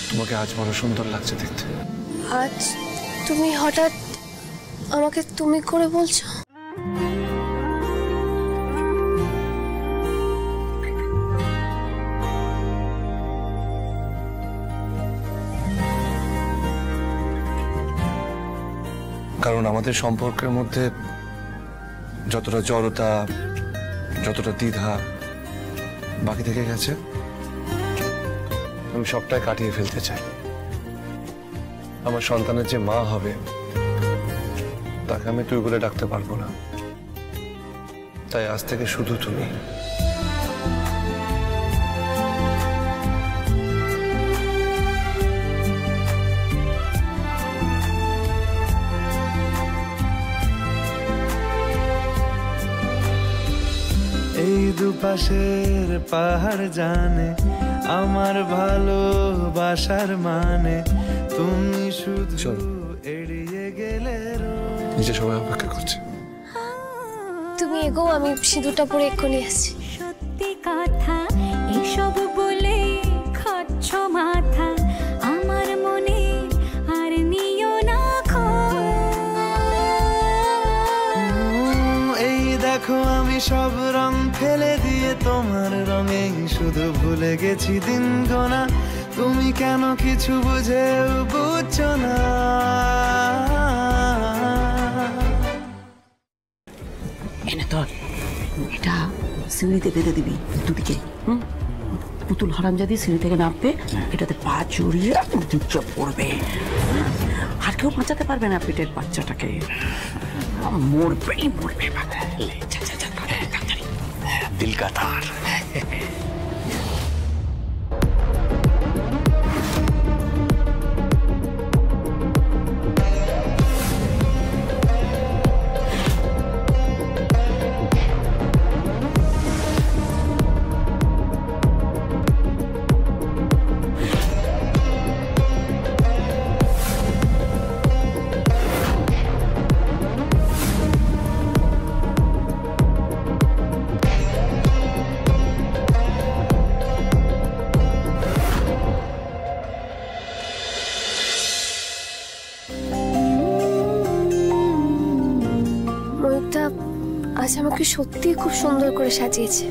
তোমাকে আজ বড় সুন্দর লাগছে দেখতে। আজ তুমি হঠাৎ আমাকে তুমি করে বলছো? কারণ আমাদের সম্পর্কের মধ্যে যতটা জড়তা, যতটা দ্বিধা বাকি থেকে গেছে, আমি সবটাই কাটিয়ে ফেলতে চাই। আমার সন্তানের যে মা হবে তাকে আমি তুই বলে ডাকতে পারবো না, তাই আজ থেকে শুধু তুমি। এই দুপাশের পাহাড় জানে আমার ভালোবাসার মানে, তুমি শুধু এড়িয়ে গেলে। নিজে সবাই অপেক্ষা করছে। তুমি এগো, আমি সিঁদুরটা পরে এক্ষুনি আসছি। সত্যি কথা এসব বলে খাচ্ছ মাথা, আমার মনে আর নিও না এই দেখো আমি সব রং ফেলে দিয়ে তোমার রঙে শুধু ভুলে গেছি দিন গোনা, তুমি কেন কিছু বুঝেও বুঝছো না। এনে তোর এটা সিঁড়িতে বেঁধে দিবি দুদিকে। পুতুল হারামজাদি সিঁড়ি থেকে নামবে, এটাতে পা জড়িয়ে চুপচাপ পড়বে, আর কেউ বাঁচাতে পারবে না পেটের বাচ্চাটাকে। মরবেই মরবে। দিল কা তার। আজ আমাকে সত্যি খুব সুন্দর করে সাজিয়েছে।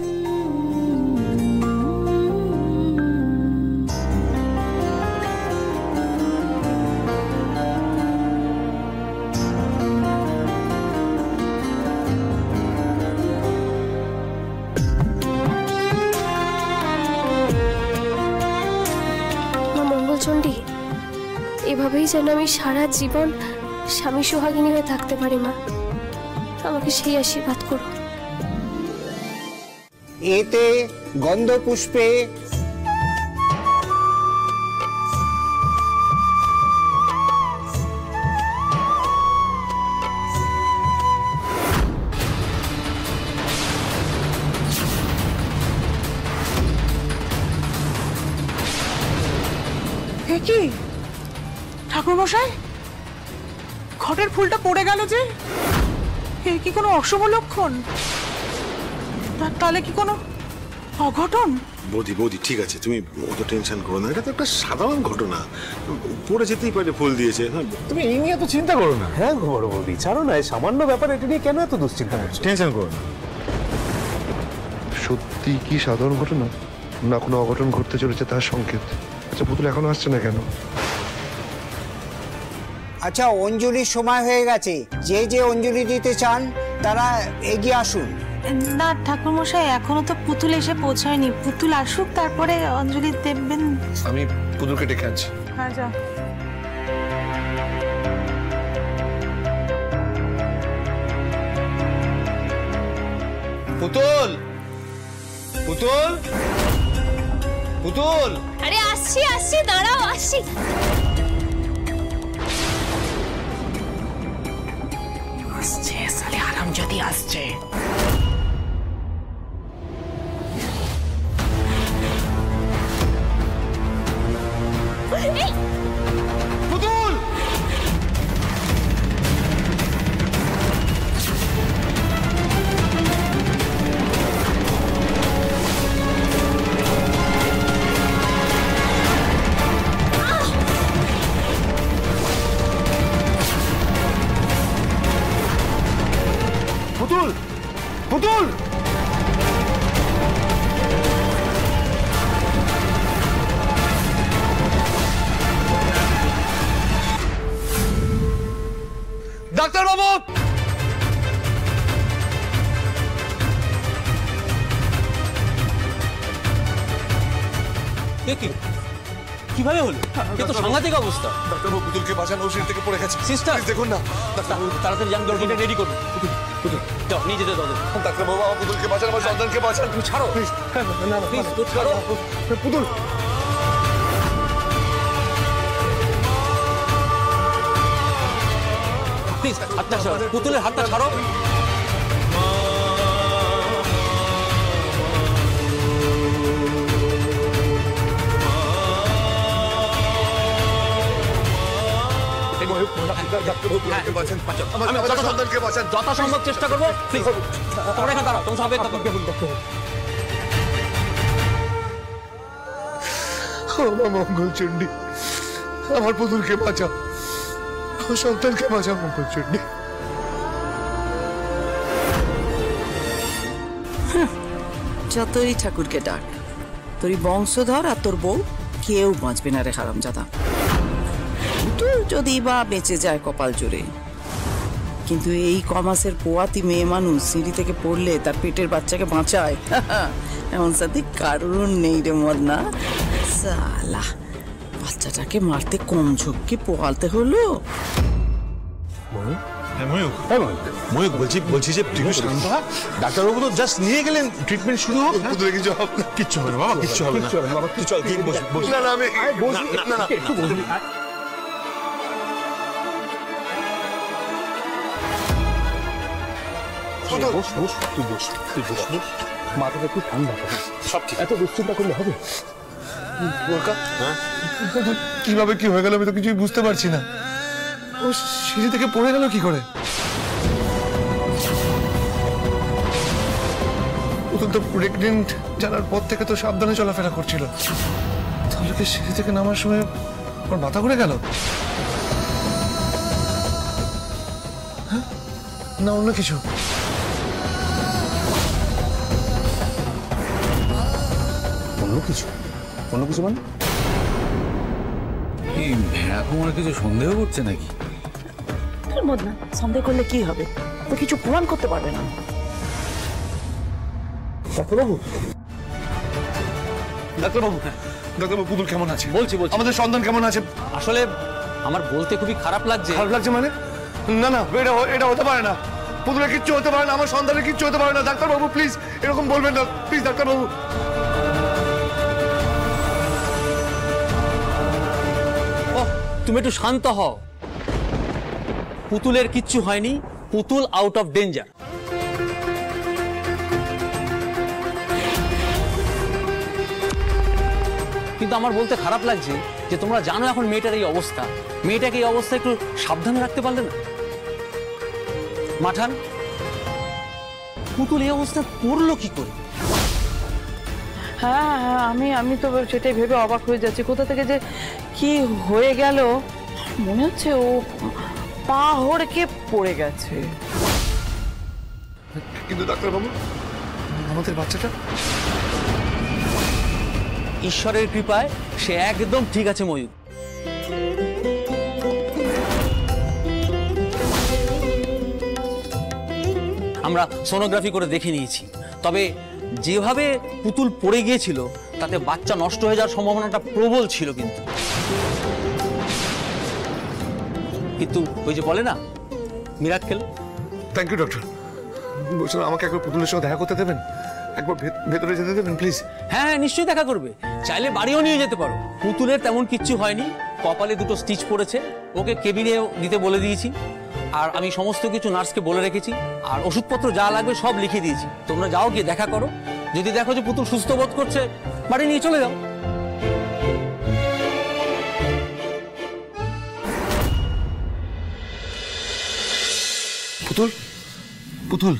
মঙ্গলচণ্ডী, এভাবেই যেন আমি সারা জীবন স্বামী সোহাগিনী হয়ে থাকতে পারি। মা, আমাকে সেই আশীর্বাদ করো। এতে গন্ধপুষ্পে কি ঠাকুর মশাই, ঘটের ফুলটা পড়ে গেল যে, এর কি কোনো অশুভ লক্ষণ? তাহলে কি কোনো অঘটন? বৌদি ঠিক আছে, তুমি অত টেনশন করো না, এটা তো একটা সাধারণ ঘটনা, পড়ে যেতেই পারে, ফুল দিয়েছে। তুমি এই নিয়ে এত চিন্তা করো না। হ্যাঁ বড় বৌদি, ছাড়ো না, সামান্য ব্যাপার, এটা নিয়ে কেন এত দুশ্চিন্তা করছো? টেনশন করো না। সত্যি কি সাধারণ ঘটনা, না কোনো অঘটন ঘটতে চলেছে তার সংকেত? আচ্ছা, পুতুল এখনো আসছে না কেন? আচ্ছা, অঞ্জলির সময় হয়ে গেছে, যে যে অঞ্জলি দিতে চান তারা এগিয়ে আসুন। না ঠাকুরমশাই, এখনো তো পুতুল এসে পৌঁছায়নি, পুতুল আসুক তারপরে অঞ্জলি দেবেন। আমি পুতুলকে ডেকে আনছি। হ্যাঁ যা। পুতুল, পুতুল, পুতুল। আরে আসছি আসছি, দাঁড়াও, আসছি। আসছে সালে হারামজাদি আসছে। পুতুল, বাবু! কিভাবে হলো? এ তো সাংঘাতিক অবস্থা। ডাক্তারবাবু পুতুলকে বাঁচান, ও সিঁড়ি থেকে পড়ে গেছে। সিস্টার দেখুন না, তাড়াতাড়ি যান, দরজাটা রেডি করুন। যাও নিয়ে যেতে দাও। ডাক্তারবাবু আমার পুতুলকে বাঁচান, আমার সন্তানকে বাঁচান। তুমি ছাড়ো প্লিজ, ছাড়ো পুতুল। প্লিজ হাতটা ছাড়ো, পুতুলের হাতটা ছাড়ো। যথাসম্ভব চেষ্টা করবো। প্লিজ তোমরা এখানে দাঁড়াও, তোমরা সবাই মঙ্গলচণ্ডী, আমার পুতুলকে বাঁচাও, আমার সন্তানকে বাঁচাও মঙ্গলচণ্ডী। যতই ঠাকুরকে ডাক, তোর বংশধর আর তোর বউ কেউ বাঁচবে না রে হারামজাদা। তোর যদি বা বেঁচে যায় কপাল জোরে, কিন্তু এই কমাসের পোয়াতি মেয়ে মানুষ সিঁড়ি থেকে পড়লে তার পেটের বাচ্চাকে বাঁচায় এমন সাথে কারণ নেই রে মদনা। সালা, বাচ্চাটাকে মারতে কম ঝোঁককে পোয়ালতে হলো। ময়ূক বলছি যে তুই শান্ত হ। ডাক্তারবাবু তো জাস্ট নিয়ে গেলেন, ট্রিটমেন্ট শুরু হোক। পুতুলের কিছু হবে না, কিচ্ছু হবে না বাবা, কিচ্ছু হবে না বাবা। তুই চল, বস। না না আমি না একটু বসবি। বস বস, তুই বস, তুই বস, মাথাটা একটু ঠান্ডা হবে, সব ঠিক। এত দুশ্চিন্তা করলে হবে? কিভাবে কি হয়ে গেল আমি তো কিছুই বুঝতে পারছি না। ও সিঁড়ি থেকে পড়ে গেল কি করে? পুতুল তো প্রেগনেন্ট জানার পর থেকে তো সাবধানে চলাফেরা করছিল, তাহলে কি সিঁড়ি থেকে নামার সময় ওর মাথা ঘুরে গেল? না অন্য কিছু? অন্য কিছু? অন্য কিছু মানে এই ভেড়া কুমার কিছু সন্দেহ করছে নাকি? মদনা, সন্দেহ করলে কি হবে? তো কিছু প্রমাণ করতে পারবে না। ডাক্তারবাবু, ডাক্তারবাবু, ডাক্তারবাবু পুতুল কেমন আছে? বলছি আমাদের সন্তান কেমন আছে? আসলে আমার বলতে খুবই খারাপ লাগছে। খারাপ লাগছে মানে? না না, এটা হতে পারে না। পুতুলের কিচ্ছু হতে পারে না, আমার সন্তানের কিচ্ছু হতে পারে না। ডাক্তারবাবু প্লিজ এরকম বলবেন না, প্লিজ ডাক্তারবাবু। তুমি একটু শান্ত হও। পুতুলের কিচ্ছু হয়নি, পুতুল আউট অফ ডেঞ্জার। কিন্তু আমার বলতে খারাপ লাগছে যে তোমরা জানো এখন মেয়েটার এই অবস্থা, মেয়েটাকে এই অবস্থা একটু সাবধানে রাখতে পারলে না? মাঠান, পুতুল এই অবস্থা পড়লো কি করে? হ্যাঁ হ্যাঁ, আমি তো সেটাই ভেবে অবাক হয়ে যাচ্ছি, কোথা থেকে যে কি হয়ে গেল। মনে হচ্ছে ও পা হড়কে পড়ে গেছে। কিন্তু ডাক্তারবাবু, আমাদের বাচ্চাটা? ঈশ্বরের কৃপায় সে একদম ঠিক আছে ময়ূর। আমরা সোনোগ্রাফি করে দেখে নিয়েছি, তবে যেভাবে পুতুল পড়ে গিয়েছিল তাতে বাচ্চা নষ্ট হয়ে যাওয়ার সম্ভাবনাটা প্রবল ছিল। কিন্তু ওই যে বলে না, মিরাক্কেল। Thank you doctor. বলছিলাম আমাকে একবার পুতুলের সঙ্গে দেখা করতে দেবেন, একবার ভেতরে যেতে দেবেন প্লিজ। হ্যাঁ নিশ্চয়ই দেখা করবে, চাইলে বাড়িও নিয়ে যেতে পারো। পুতুলের তেমন কিচ্ছু হয়নি, কপালে দুটো স্টিচ পড়েছে, ওকে কেবিনে দিতে বলে দিয়েছি। আর আমি সমস্ত কিছু নার্সকে বলে রেখেছি, আর ওষুধপত্র যা লাগবে সব লিখে দিয়েছি। তোমরা যাও, গিয়ে দেখা করো। যদি দেখো যে পুতুল সুস্থ বোধ করছে, বাড়ি নিয়ে চলে যাও। পুতুল, পুতুল,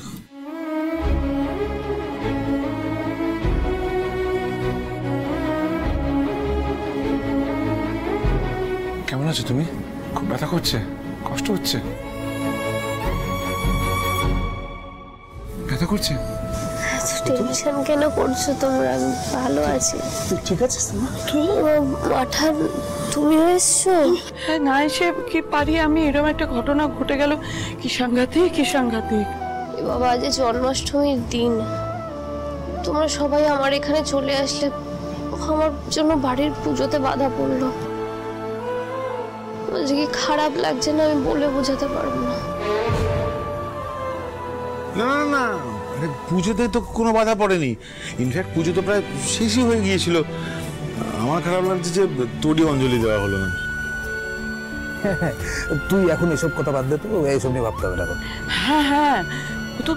কেমন আছো তুমি? খুব ব্যথা করছে, কষ্ট হচ্ছে, ব্যথা করছে? টেনশন কেন করছো তোমরা? আমি ভালো আছি। তুই ঠিক আছিস? মাঠান, তুমিও এসছো? হ্যাঁ, না এসে কি পারি আমি? এরকম একটা ঘটনা ঘটে গেল, কি সাংঘাতিক, কি সাংঘাতিক। এ বাবা, আজ জন্মাষ্টমীর দিন, তোমরা সবাই আমার এখানে চলে আসলে আমার জন্য বাড়ির পুজোতে বাধা পড়লো। আজকে খারাপ লাগছে না, আমি বলে বোঝাতে পারবো না। না না না, আরে পুজোতে তো কোনো বাধা পড়েনি। ইনফ্যাক্ট পুজো তো প্রায় শেষই হয়ে গিয়েছিল। আমার খারাপ লাগছে যে তোরই অঞ্জলি দেওয়া হলো না। তুই এখন এসব কথা বাদ দে তো, এইসব নিয়ে ভাবতে হবে না। হ্যাঁ হ্যাঁ,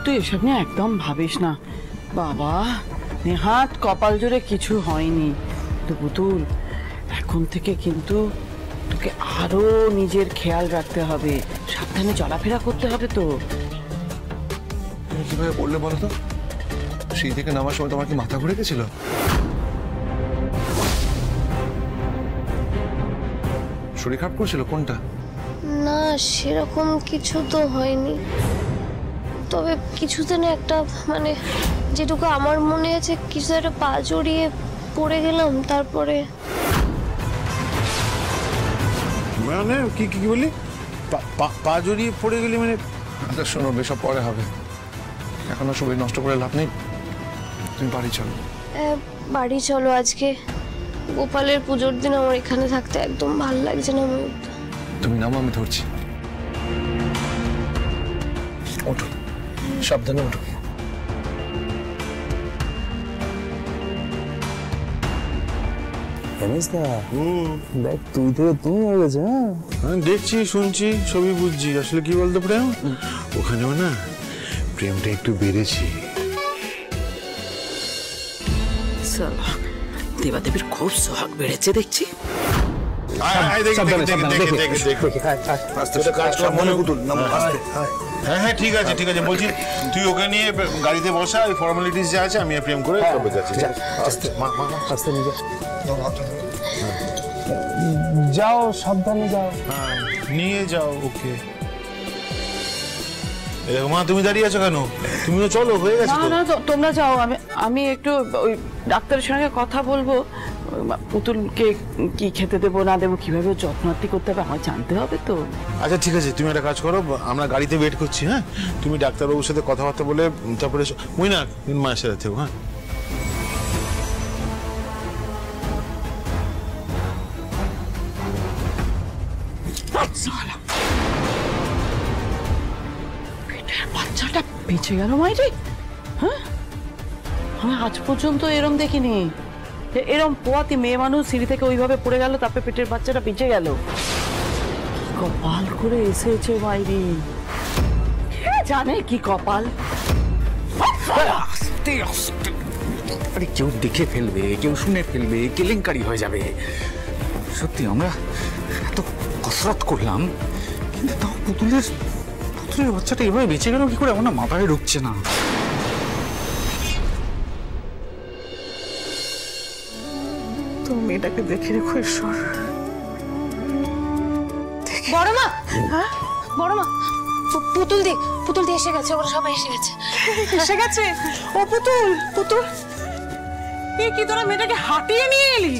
তুই এসব নিয়ে একদম ভাবিস না বাবা। নেহাত কপাল জোরে কিছু হয়নি তো পুতুল। এখন থেকে কিন্তু তোকে আরো নিজের খেয়াল রাখতে হবে, সাবধানে চলাফেরা করতে হবে তো। কিভাবে বললে বলো তো? সেই থেকে নামার সময় তোমার কি মাথা ঘুরে গেছিল? শরীর খারাপ করছিল কোনটা? না, সেরকম কিছু তো হয়নি, তবে কিছুতে না একটা মানে যেটুকু আমার মনে আছে, কিছু একটা পা জড়িয়ে পড়ে গেলাম। তারপরে মানে কি কি বলি? পা জড়িয়ে পড়ে গেলি মানে? আচ্ছা শোনো, বেসব পরে হবে, এখনো শরীর নষ্ট করে লাভ নেই। তুমি বাড়ি চলো। বাড়ি চলো, আজকে গোপালের পুজোর দিন আমার এখানে থাকতে একদম ভালো লাগছে না। তুমি নামো, আমি ধরছি। ওঠো, সাবধানে ওঠো। দেখ, তুই থেকে তুমি হয়ে গেছে। হ্যাঁ, দেখছি, শুনছি, সবই বুঝছি। আসলে কি বলতো প্রেম, ওখানেও না প্রেমটা একটু বেড়েছে। দেবাদেবীর খুব সোহাগ বেড়েছে দেখছি। হ্যাঁ হ্যাঁ, ঠিক আছে ঠিক আছে। বলছি তুই ওকে নিয়ে গাড়িতে বসা, ওই ফর্মালিটিস যা আছে আমি প্রেম করে তবে যাচ্ছি। যাও, সাবধানে যাও। হ্যাঁ, নিয়ে যাও ওকে। মা, তুমি দাঁড়িয়ে আছো কেন? তুমিও চলো, হয়ে গেছে। না না, তোমরা যাও, আমি একটু ওই ডাক্তারের সঙ্গে কথা বলবো। পুতুলকে কি খেতে দেবো না দেবো, কিভাবে যত্নার্থী করতে হবে আমার জানতে হবে তো। আচ্ছা ঠিক আছে, তুমি একটা কাজ করো, আমরা গাড়িতে ওয়েট করছি। হ্যাঁ, তুমি ডাক্তারবাবুর সাথে কথাবার্তা বলে তারপরে মইনা মায়ের সাথে থেকো। হ্যাঁ, বাচ্চাটা বেঁচে গেল মাইরে। হ্যাঁ, আমি আজ পর্যন্ত এরম দেখিনি। এরম পোয়াতি মেয়ে মানুষ সিঁড়ি থেকে ওইভাবে পড়ে গেল, তারপরে পেটের বাচ্চাটা বেঁচে গেল। কপাল করে এসেছে মাইরি, কে জানে কি কপাল। আস্তে আস্তে, আরে কেউ দেখে ফেলবে, কেউ শুনে ফেলবে, কেলেঙ্কারি হয়ে যাবে। সত্যি আমরা এত কসরত করলাম, কিন্তু তাও পুতুলের বাচ্চাটা এভাবে বেঁচে গেল কি করে, আমার না মাথায় ঢুকছে না। তো মেয়েটাকে দেখে রেখো ঈশ্বর। বড় মা, বড় মা, পুতুল দি এসে গেছে, ওরা সবাই এসে গেছে। এসে গেছে? ও পুতুল, কি তোরা মেয়েটাকে হাঁটিয়ে নিয়ে এলি?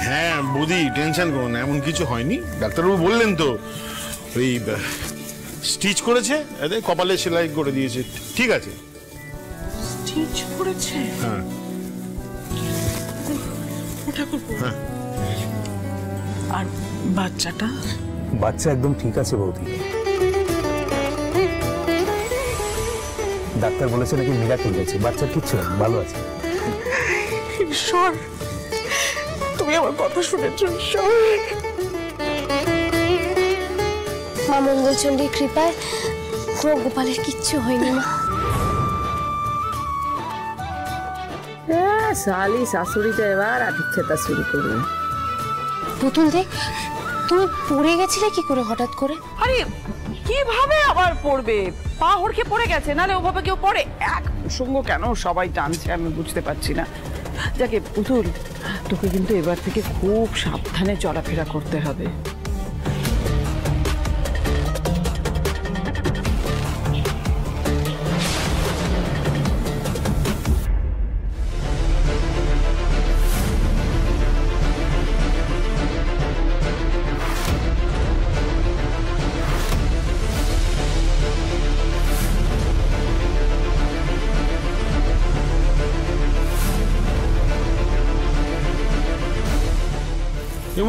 হ্যাঁ বৌদি, টেনশন করো না, এমন কিছু হয়নি। ডাক্তারবাবু বললেন তো, ওই স্টিচ করেছে, কপালে সেলাই করে দিয়েছে, ঠিক আছে। স্টিচ করেছে? হ্যাঁ। হ্যাঁ। আর বাচ্চাটা? বাচ্চা একদম ঠিক আছে বৌদি। ডাক্তার বলেছে নাকি মিরাকেল হয়েছে, বাচ্চা কিচ্ছু না, ভালো আছে। ঈশ্বর, তুমি আমার কথা শুনেছো ঈশ্বর। মা মঙ্গলচণ্ডীর কৃপায় তোমার গোপালের কিচ্ছু হয়নি মা। শালি শাশুড়িটা এবার আদিক্ষেতা শুরু করবে। পুতুল দেখ, তুমি পড়ে গেছিলে কি করে হঠাৎ করে? আরে কিভাবে আবার পড়বে? পা হড়কে পড়ে গেছে, নালে ওভাবে কেউ পড়ে? এক সঙ্গ কেন সবাই টানছে আমি বুঝতে পারছি না। যাকে পুতুল, তোকে কিন্তু এবার থেকে খুব সাবধানে চলাফেরা করতে হবে।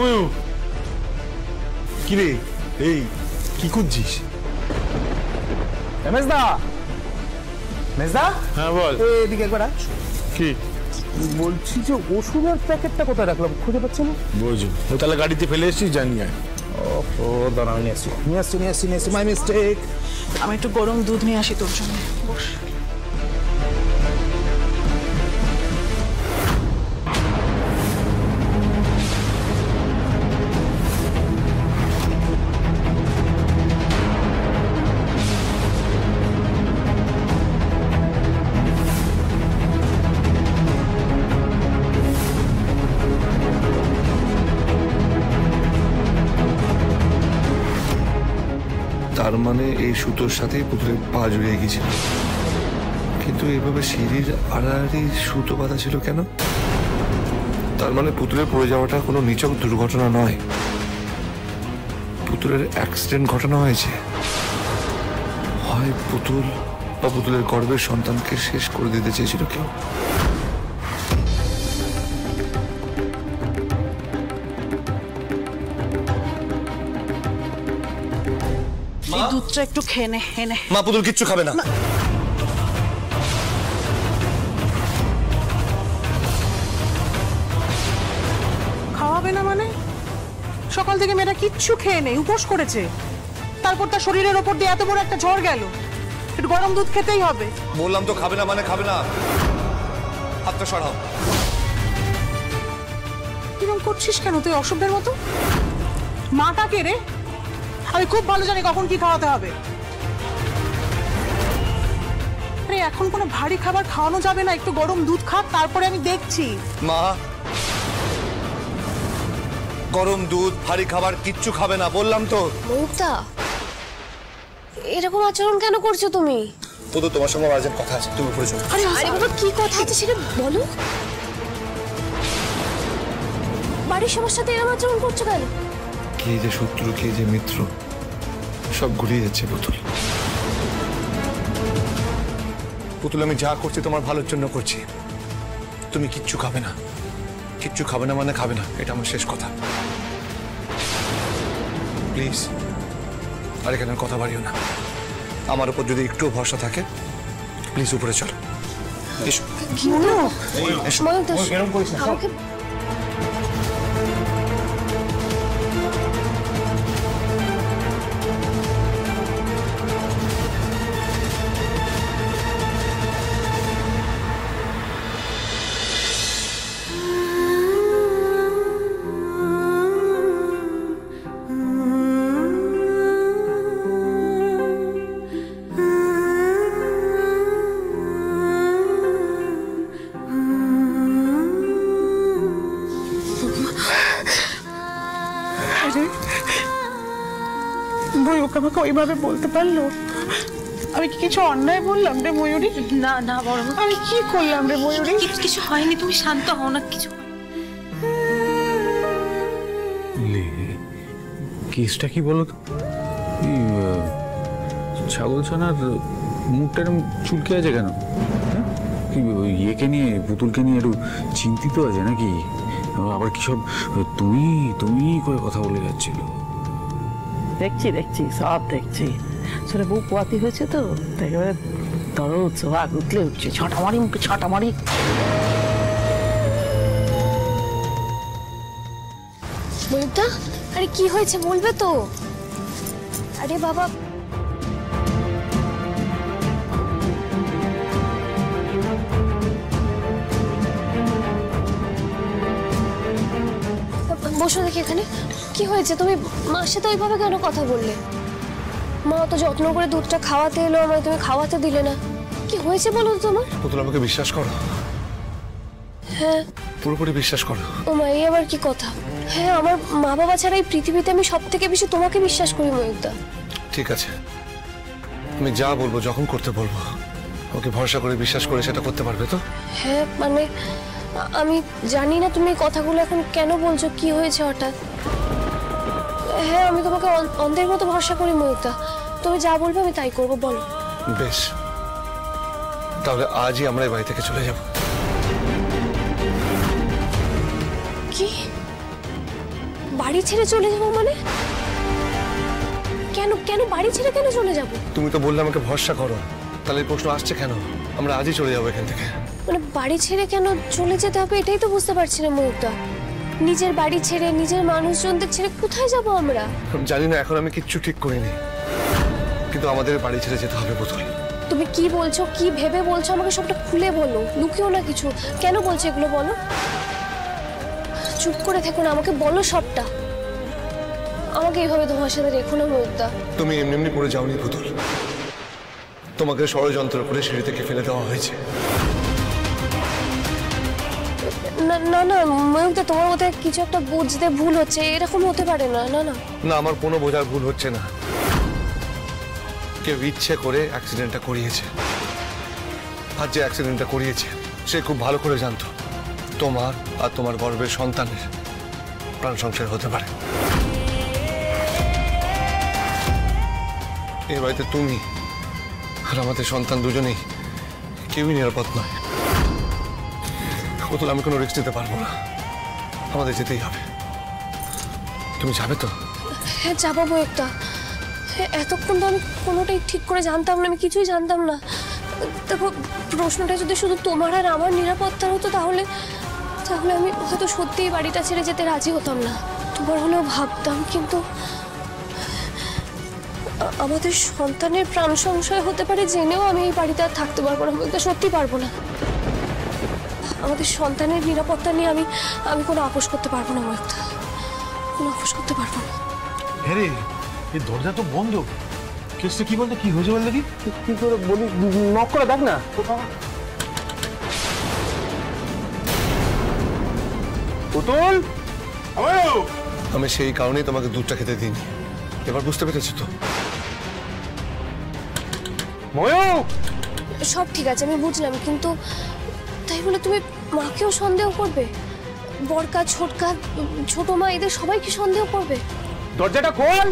ময়ূর কি রে, এই কি করছিস? মেজদা, মেজদা, হ্যাঁ বল। এদিকে একবার আস। কি বলছি যে ওষুধের প্যাকেটটা কোথায় রাখলাম, খুঁজে পাচ্ছি না। বলছো ও তাহলে গাড়িতে ফেলে এসেছিস, জানি না। ও দাঁড়াও, নিয়ে আসছি। My mistake. আমি একটু গরম দুধ নিয়ে আসি তোর জন্য। বস। তার মানে এই সুতোর সাথেই পুতুলের পা জড়িয়ে গেছিল, কিন্তু এইভাবে সিঁড়ির আড়াআড়ি সুতো বাঁধা ছিল কেন? তার মানে পুতুলের পড়ে যাওয়াটা কোনো নিছক দুর্ঘটনা নয়, পুতুলের অ্যাক্সিডেন্ট ঘটনা হয়েছে। হয় পুতুল বা পুতুলের গর্ভের সন্তানকে শেষ করে দিতে চেয়েছিল কেউ। এই দুধটা একটু খেয়ে নে, এনে। মা, পুতুল কিচ্ছু খাবে না। খাওয়াবে না মানে? সকাল থেকে মেয়েটা কিচ্ছু খেয়ে নেই, উপোস করেছে। তারপর তার শরীরের ওপর দিয়ে এত বড় একটা ঝড় গেল, একটু গরম দুধ খেতেই হবে। বললাম তো খাবে না মানে খাবে না। হাতটা সরাও। কিরকম করছিস কেন তুই অসভ্যের মতো? মাটা কে রে? আমি খুব ভালো জানি কখন কি খাওয়াতে হবে। আরে এখন কোনো ভারী খাবার খাওয়ানো যাবে না, একটু গরম দুধ খা, তারপরে আমি দেখছি। মা, গরম দুধ ভারী খাবার কিচ্ছু খাবে না, বললাম তো। মুক্তা, এরকম আচরণ কেন করছো তুমি? পুতুল, তোমার সঙ্গে আর্জেন্ট কথা আছে, তুমি উপরে চলো। আরে বাবা, কি কথা আছে সেটা বলো। বাড়ির সবার সাথে এরকম আচরণ করছো কেন? কে যে শত্রু কে যে মিত্র সব ঘুরিয়ে যাচ্ছে পুতুল। পুতুল, আমি যা করছি তোমার ভালোর জন্য করছি। তুমি কিচ্ছু খাবে না, কিচ্ছু খাবে না মানে খাবে না, এটা আমার শেষ কথা। প্লিজ, আর এখানে কথা বাড়িও না। আমার উপর যদি একটু ভরসা থাকে প্লিজ উপরে চলো। এসো। আমাকে বই ওকে আমাকে ওইভাবে বলতে পারলো? আমি কি কিছু অন্যায় বললাম রে ময়ূরী? না না, বড় আমি কি করলাম রে ময়ূরী? কিছু হয়নি, তুমি শান্ত হও না। কিছু কেসটা কি বলো তো? ছাগল ছানার মুখটা এরকম চুলকে আছে কেন? কি ইয়েকে নিয়ে, পুতুলকে নিয়ে একটু চিন্তিত আছে নাকি? আবার কি সব তুমি তুমি করে কথা বলে যাচ্ছিল? দেখছি সব দেখছি। সেটা বউ পোয়াতি হয়েছে তো, একেবারে দরদ সোহাগ উঠলে উঠছে, ছটামারি মুখে ছটামারি। ময়ূরদা, আরে কি হয়েছে বলবে তো? আরে বাবা, বসো দেখি এখানে। কি হয়েছে? তুমি মার সাথে ওইভাবে কেন কথা বললে? মা তো যত্ন করে দুধটা খাওয়াতে এলো আমায়, তুমি খাওয়াতে দিলে না। কি হয়েছে বলো তো তোমার? পুতুল, আমাকে বিশ্বাস করো। হ্যাঁ, পুরোপুরি বিশ্বাস করো। ও মা, এই আবার কি কথা? হ্যাঁ, আমার মা বাবা ছাড়া এই পৃথিবীতে আমি সব থেকে বেশি তোমাকে বিশ্বাস করি ময়ূরদা। ঠিক আছে, আমি যা বলবো যখন করতে বলবো ওকে ভরসা করে বিশ্বাস করে সেটা করতে পারবে তো? হ্যাঁ, মানে আমি জানি না তুমি এই কথাগুলো এখন কেন বলছো, কি হয়েছে হঠাৎ। হ্যাঁ, আমি তোমাকে অন্ধের মতো ভরসা করি ময়ূরদা, তুমি যা বলবে আমি তাই করবো, বলো। বেশ, তাহলে আজই আমরা এই বাড়ি থেকে চলে যাব। কি বাড়ি ছেড়ে চলে যাবো মানে? কেন কেন বাড়ি ছেড়ে কেন চলে যাব? তুমি তো বললে আমাকে ভরসা করো, তাহলে এই প্রশ্ন আসছে কেন? আমরা আজই চলে যাবো এখান থেকে। মানে বাড়ি ছেড়ে কেন চলে যেতে হবে এটাই তো বুঝতে পারছি না ময়ূরদা। নিজের বাড়ি ছেড়ে নিজের মানুষজনদের ছেড়ে কোথায় যাব আমরা? জানি না, এখন আমি কিচ্ছু ঠিক করিনি, কিন্তু আমাদের বাড়ি ছেড়ে যেতে হবে পুতুল। তুমি কি বলছো, কি ভেবে বলছো? আমাকে সবটা খুলে বলো, লুকিও না কিছু। কেন বলছো এগুলো বলো, চুপ করে থেকো না, আমাকে বলো সবটা। আমাকে এইভাবে তোমার সাথে রেখো না ময়ূরদা। তুমি এমনি এমনি পড়ে যাওনি পুতুল, তোমাকে ষড়যন্ত্র করে সিঁড়ি থেকে ফেলে দেওয়া হয়েছে। না না না ময়ূরদা, তোমার মধ্যে কিছু একটা বুঝতে ভুল হচ্ছে, এরকম হতে পারে না। না না না, আমার কোনো বোঝার ভুল হচ্ছে না। কেউ ইচ্ছে করে অ্যাক্সিডেন্টটা করিয়েছে, আর যে অ্যাক্সিডেন্টটা করিয়েছে সে খুব ভালো করে জানতো তোমার আর তোমার গর্ভের সন্তানের প্রাণ সংশয় হতে পারে। এই বাড়িতে তুমি আর আমাদের সন্তান দুজনেই কেউই নিরাপদ নয়। পুতুল, আমি কোনো রিস্ক নিতে পারবো না, আমাদের যেতেই হবে। তুমি যাবে তো? হ্যাঁ যাবো ময়ূরদা। এতক্ষণ তো আমি কোনোটাই ঠিক করে জানতাম না, আমি কিছুই জানতাম না। দেখো, প্রশ্নটা যদি শুধু তোমার আর আমার নিরাপত্তার হতো তাহলে তাহলে আমি হয়তো সত্যিই বাড়িটা ছেড়ে যেতে রাজি হতাম না, তোমার হলেও ভাবতাম। কিন্তু আমাদের সন্তানের প্রাণ সংশয় হতে পারে জেনেও আমি এই বাড়িতে আর থাকতে পারবো না, আমি সত্যি পারবো না। আমাদের সন্তানের নিরাপত্তা নিয়ে আমি কোনো আপোষ করতে পারবো না ময়ূরদা, কোনো আপোষ করতে পারবো না। হ্যাঁ রে, এই দরজা তো বন্ধ। কেসটা কি বলতে, কি হয়েছে বলতে? কি করে বলি, নক করে দেখ না। পুতুল, আমি সেই কারণেই তোমাকে দুধটা খেতে দিইনি, এবার বুঝতে পেরেছি তো? ময়ূক, সব ঠিক আছে, আমি বুঝলাম, কিন্তু তাই বলে তুমি মাকেও সন্দেহ করবে? বড়কা, ছোটকা, ছোট মা, এদের সবাইকে সন্দেহ করবে? দরজাটা খোল।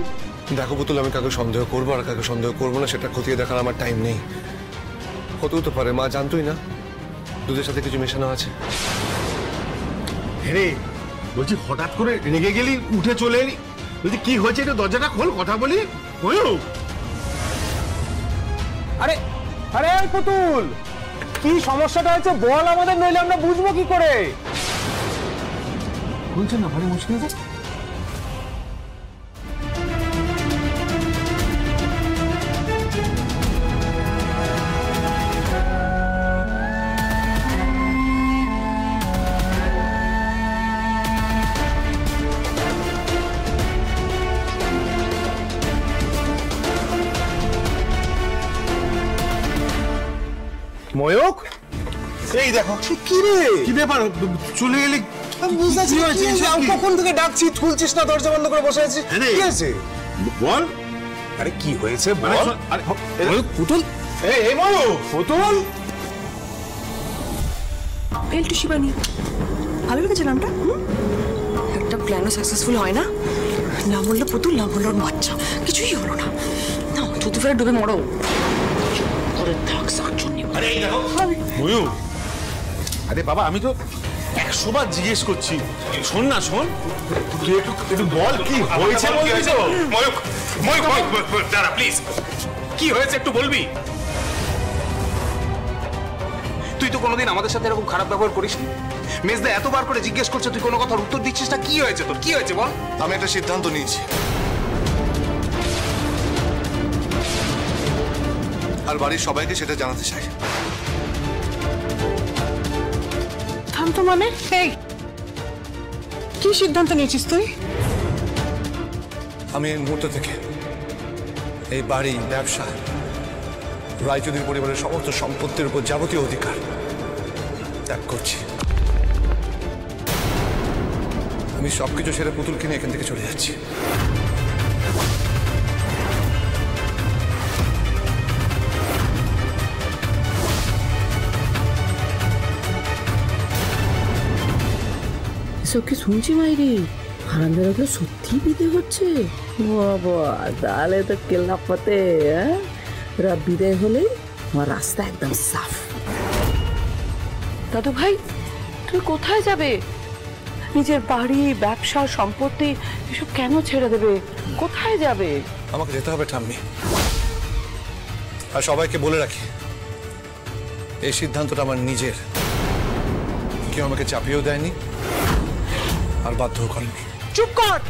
দেখো পুতুল, আমি কাকে সন্দেহ করবো আর কাকে সন্দেহ করবো না সেটা খতিয়ে দেখার আমার টাইম নেই। হতেও তো পারে মা জানতোই না দুধের সাথে কিছু মেশানো আছে। হ্যাঁ রে, বলছি হঠাৎ করে রেগে গেলি, উঠে চলে এলি, বলছি কি হয়েছে? এটা দরজাটা খোল, কথা বলি। আরে আরে পুতুল, কি সমস্যাটা হয়েছে বল আমাদের, নইলে আমরা বুঝবো কি করে? বলছেন না ভারী মুশকিল আছে। ময়ূক, এই দেখো। কি রে, কি ব্যাপার, চলে গেলি? কখন থেকে ডাকছি, খুলছিস না, দরজা বন্ধ করে বসে আছিস, কি আছে বল। আরে কি হয়েছে বল। পুতুল, এই ময়ূক, পুতুল। এলটু শিবানী, ভালো লেগেছে নামটা? একটা প্ল্যানও সাকসেসফুল হয় না, না বললো পুতুল, না বললো ওর বাচ্চা, কিছুই হলো না। না থুতু ফেলে ডুবে মরো। আরে বাবা, আমি তো 100 বার জিজ্ঞেস করছি। শোন না, শোন, তুই একটু বল কি হয়েছে। দাঁড়া প্লিজ, কি হয়েছে একটু বলবি? তুই তো কোনোদিন আমাদের সাথে এরকম খারাপ ব্যবহার করিস নি। মেজদা এতবার করে জিজ্ঞেস করছে, তুই কোনো কথার উত্তর দিচ্ছিস না। কি হয়েছে তোর, কি হয়েছে বল? আমি একটা সিদ্ধান্ত নিয়েছি, আর বাড়ির সবাইকে সেটা জানাতে চাই। থাম তো, মানে এই কি সিদ্ধান্ত নিয়েছিস তুই? আমি এই মুহূর্ত থেকে এই বাড়ি, ব্যবসা, রায়চৌধুরী পরিবারের সমস্ত সম্পত্তির উপর যাবতীয় অধিকার ত্যাগ করছি। আমি সবকিছু সেরে পুতুল কিনে এখান থেকে চলে যাচ্ছি। এসব কি শুনছি মাইরি? হারামজাদাগুলো সত্যি বিদে হচ্ছে? বাবা, তাহলে তো কেল্লাপাতে ওরা বিদায় হলে আমার রাস্তা একদম সাফ। দাদু ভাই, তুমি কোথায় যাবে? নিজের বাড়ি, ব্যবসা, সম্পত্তি এসব কেন ছেড়ে দেবে? কোথায় যাবে? আমাকে যেতে হবে ঠাম্মি। আর সবাইকে বলে রাখি, এই সিদ্ধান্তটা আমার নিজের, কেউ আমাকে চাপিয়েও দেয়নি আর বাধ্যও করেনি। চুপ কর!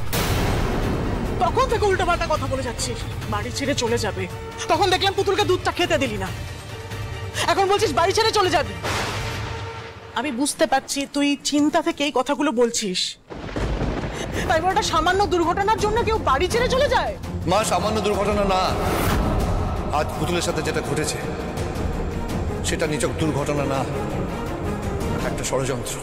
তখন থেকে উল্টোপাল্টা কথা বলে যাচ্ছিস। বাড়ি ছেড়ে চলে যাবে, তখন দেখলাম পুতুলকে দুধটা খেতে দিলি না, এখন বলছিস বাড়ি ছেড়ে চলে যাবি। আমি বুঝতে পারছি তুই চিন্তা থেকে এই কথাগুলো বলছিস, তাই বলে একটা সামান্য দুর্ঘটনার জন্য কেউ বাড়ি ছেড়ে চলে যায়? মা, সামান্য দুর্ঘটনা না, আজ পুতুলের সাথে যেটা ঘটেছে সেটা নিছক দুর্ঘটনা না, একটা ষড়যন্ত্র।